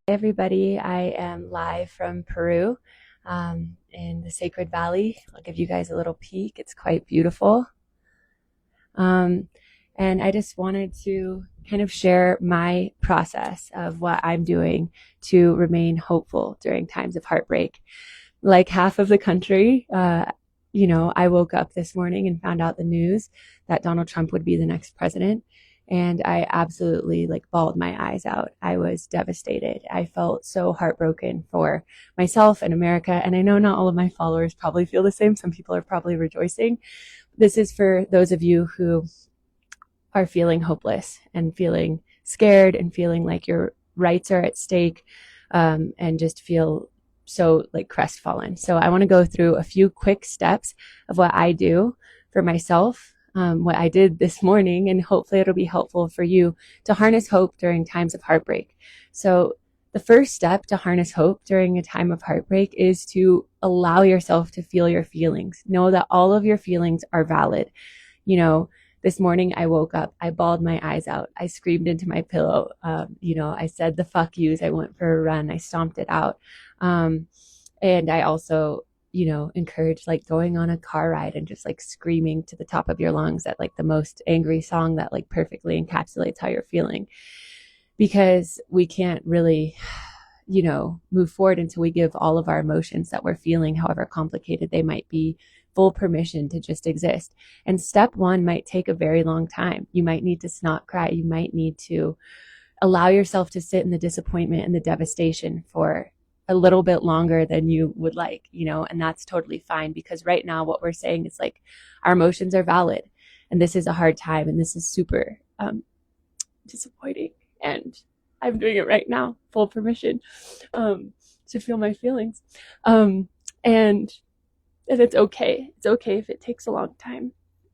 Everybody, I am live from Peru, in the Sacred Valley. I'll give you guys a little peek. It's quite beautiful. Um, and I just wanted to kind of share my process of what I'm doing to remain hopeful during times of heartbreak. Like half of the country, I woke up this morning and found out the news that Donald Trump would be the next president. And I absolutely bawled my eyes out. I was devastated. I felt so heartbroken for myself and America. And I know not all of my followers probably feel the same. Some people are probably rejoicing. This is for those of you who are feeling hopeless and feeling scared and feeling like your rights are at stake, and just feel so crestfallen. So I want to go through a few quick steps of what I do for myself, what I did this morning, and hopefully it'll be helpful for you to harness hope during times of heartbreak. So the first step to harness hope during a time of heartbreak is to allow yourself to feel your feelings. Know that all of your feelings are valid. This morning I woke up, I bawled my eyes out. I screamed into my pillow. I said the fuck yous. I went for a run. I stomped it out. And I also, encourage going on a car ride and just screaming to the top of your lungs at the most angry song that perfectly encapsulates how you're feeling. Because we can't really, move forward until we give all of our emotions that we're feeling, however complicated they might be, full permission to just exist. And step one might take a very long time. You might need to snot cry. You might need to allow yourself to sit in the disappointment and the devastation for a little bit longer than you would like, and that's totally fine, because right now what we're saying is our emotions are valid, and this is a hard time, and this is super disappointing, and I'm doing it right now, full permission to feel my feelings, and it's okay. It's okay if it takes a long time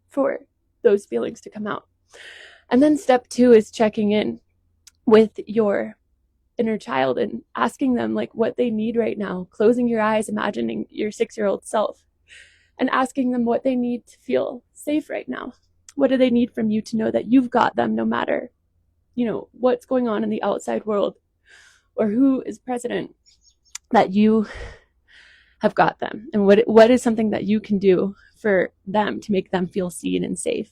for those feelings to come out. And then step two is checking in with your inner child and asking them what they need right now, closing your eyes, imagining your 6-year-old self, and asking them what they need to feel safe right now. What do they need from you to know that you've got them, no matter what's going on in the outside world or who is president, that you have got them? And what is something that you can do for them to make them feel seen and safe?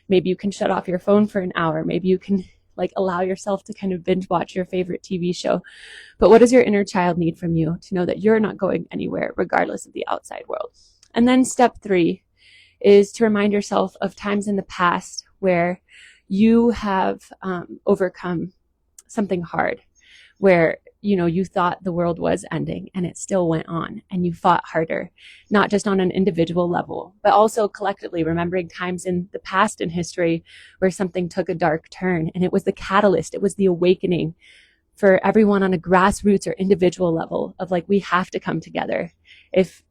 Maybe you can shut off your phone for an hour. Maybe you can allow yourself to kind of binge watch your favorite TV show. But what does your inner child need from you to know that you're not going anywhere regardless of the outside world? And then step three is to remind yourself of times in the past where you have overcome something hard, where you thought the world was ending and it still went on, and you fought harder, not just on an individual level, but also collectively, remembering times in the past in history where something took a dark turn, and it was the catalyst, it was the awakening for everyone on a grassroots or individual level of we have to come together. If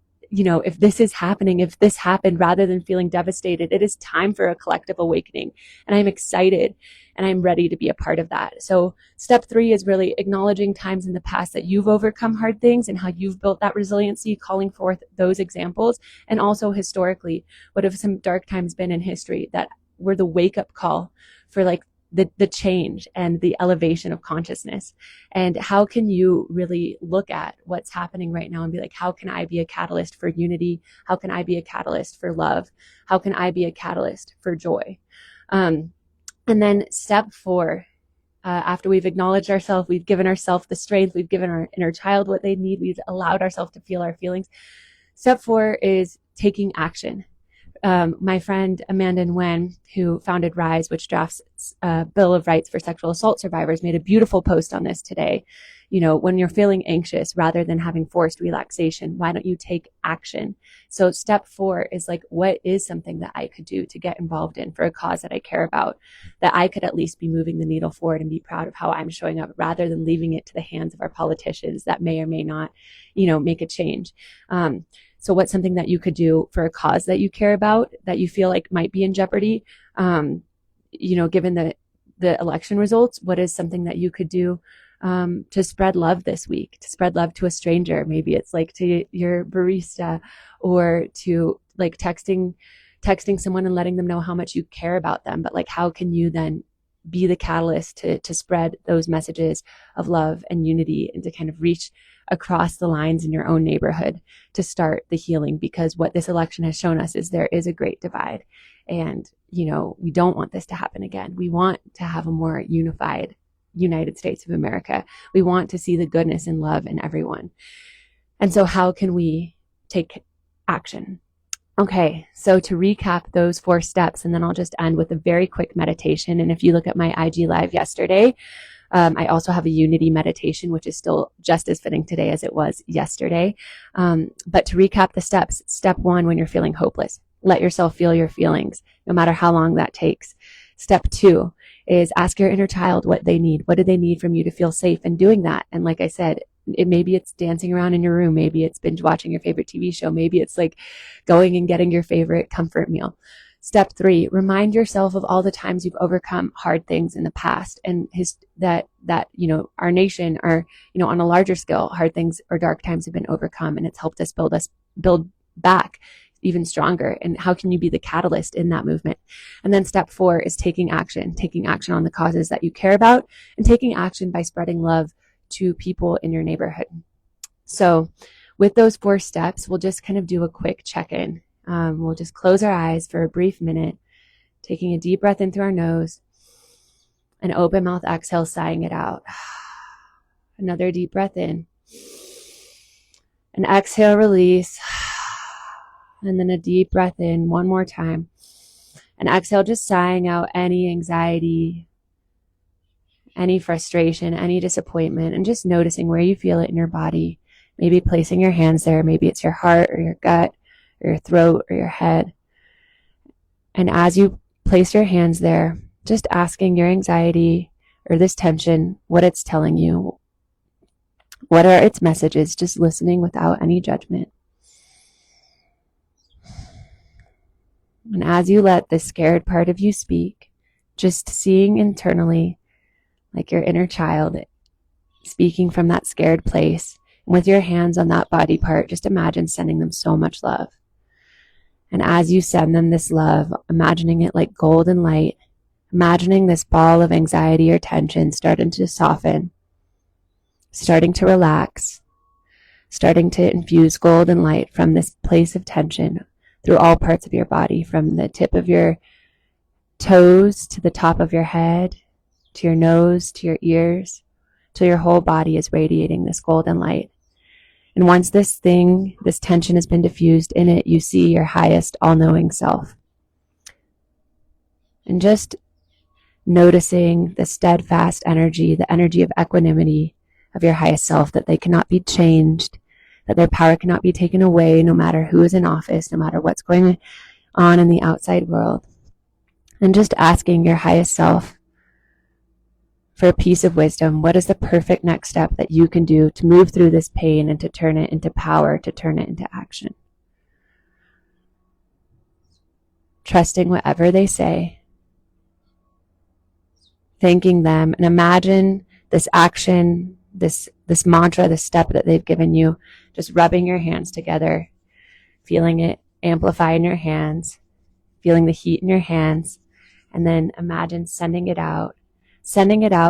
this is happening, if this happened, rather than feeling devastated, it is time for a collective awakening. And I'm excited and I'm ready to be a part of that. So step three is really acknowledging times in the past that you've overcome hard things and how you've built that resiliency, calling forth those examples. And also historically, what have some dark times been in history that were the wake up call for the change and the elevation of consciousness? And how can you really look at what's happening right now and be how can I be a catalyst for unity? How can I be a catalyst for love? How can I be a catalyst for joy? And then step four, after we've acknowledged ourselves, we've given ourselves the strength, we've given our inner child what they need, we've allowed ourselves to feel our feelings. Step four is taking action. My friend Amanda Nguyen, who founded RISE, which drafts a Bill of Rights for sexual assault survivors, made a beautiful post on this today. When you're feeling anxious, rather than having forced relaxation, why don't you take action? So step four is what is something that I could do to get involved in for a cause that I care about, that I could at least be moving the needle forward and be proud of how I'm showing up, rather than leaving it to the hands of our politicians that may or may not, make a change. So what's something that you could do for a cause that you care about, that you feel might be in jeopardy? Given the election results, what is something that you could do to spread love this week, to spread love to a stranger? Maybe it's to your barista, or to texting someone and letting them know how much you care about them. But how can you then be the catalyst to spread those messages of love and unity, and to kind of reach across the lines in your own neighborhood to start the healing. Because what this election has shown us is there is a great divide. And, we don't want this to happen again. We want to have a more unified United States of America. We want to see the goodness and love in everyone. And so how can we take action? Okay, so to recap those 4 steps, and then I'll just end with a very quick meditation. And if you look at my IG Live yesterday, I also have a unity meditation, which is still just as fitting today as it was yesterday. But to recap the steps, step 1, when you're feeling hopeless, let yourself feel your feelings, no matter how long that takes. Step 2 is ask your inner child what they need. What do they need from you to feel safe in doing that? And like I said, maybe it's dancing around in your room. Maybe it's binge watching your favorite TV show. Maybe it's like going and getting your favorite comfort meal. Step 3, remind yourself of all the times you've overcome hard things in the past, and that our nation, or on a larger scale, hard things or dark times have been overcome, and it's helped us build back even stronger. And how can you be the catalyst in that movement? And then step 4 is taking action on the causes that you care about, and taking action by spreading love to people in your neighborhood. So with those 4 steps, we'll just kind of do a quick check-in. We'll just close our eyes for a brief minute, taking a deep breath in through our nose, an open mouth exhale, sighing it out. Another deep breath in, an exhale, release, and then a deep breath in one more time, and exhale, just sighing out any anxiety, any frustration, any disappointment, and just noticing where you feel it in your body. Maybe placing your hands there. Maybe it's your heart or your gut or your throat or your head. And as you place your hands there, just asking your anxiety or this tension what it's telling you. What are its messages? Just listening without any judgment. And as you let this scared part of you speak, just seeing internally, like your inner child speaking from that scared place. And with your hands on that body part, just imagine sending them so much love. And as you send them this love, imagining it like golden light, imagining this ball of anxiety or tension starting to soften, starting to relax, starting to infuse golden light from this place of tension through all parts of your body, from the tip of your toes to the top of your head, to your nose, to your ears, till your whole body is radiating this golden light. And once this tension has been diffused in it, you see your highest all-knowing self. And just noticing the steadfast energy, the energy of equanimity of your highest self, that they cannot be changed, that their power cannot be taken away, no matter who is in office, no matter what's going on in the outside world. And just asking your highest self for a piece of wisdom. What is the perfect next step that you can do to move through this pain and to turn it into power, to turn it into action? Trusting whatever they say, thanking them, and imagine this action, this mantra, this step that they've given you, just rubbing your hands together, feeling it amplify in your hands, feeling the heat in your hands, and then imagine sending it out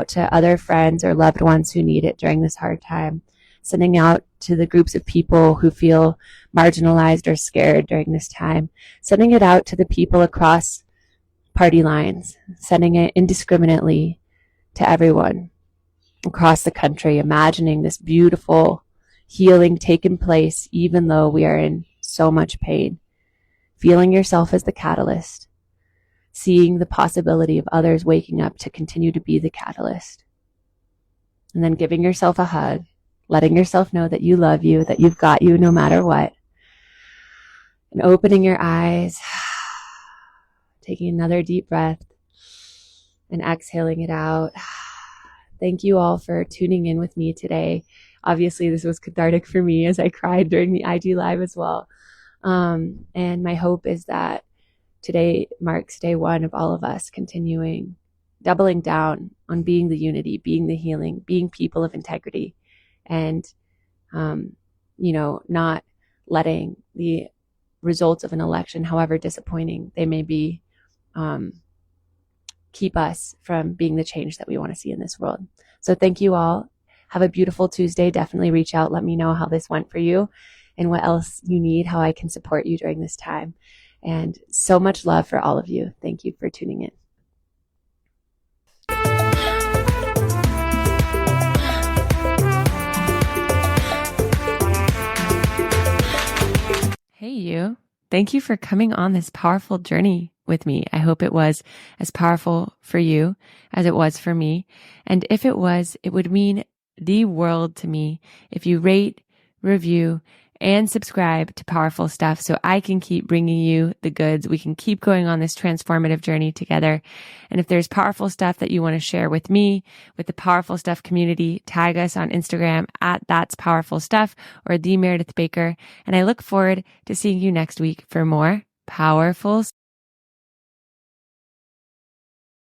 to other friends or loved ones who need it during this hard time, sending out to the groups of people who feel marginalized or scared during this time, sending it out to the people across party lines, sending it indiscriminately to everyone across the country, imagining this beautiful healing taking place even though we are in so much pain, feeling yourself as the catalyst, seeing the possibility of others waking up to continue to be the catalyst, and then giving yourself a hug, letting yourself know that you love you, that you've got you no matter what, and opening your eyes, taking another deep breath and exhaling it out. Thank you all for tuning in with me today. Obviously, this was cathartic for me as I cried during the IG Live as well. And my hope is that today marks day 1 of all of us continuing, doubling down on being the unity, being the healing, being people of integrity, and, not letting the results of an election, however disappointing they may be, keep us from being the change that we want to see in this world. So thank you all. Have a beautiful Tuesday. Definitely reach out. Let me know how this went for you and what else you need, how I can support you during this time. And so much love for all of you. Thank you for tuning in. Hey, you. Thank you for coming on this powerful journey with me. I hope it was as powerful for you as it was for me. And if it was, it would mean the world to me if you rate, review, and subscribe to Powerful Stuff so I can keep bringing you the goods. We can keep going on this transformative journey together. And if there's powerful stuff that you want to share with me, with the Powerful Stuff community, tag us on Instagram at That's Powerful Stuff or the Meredith Baker. And I look forward to seeing you next week for more powerful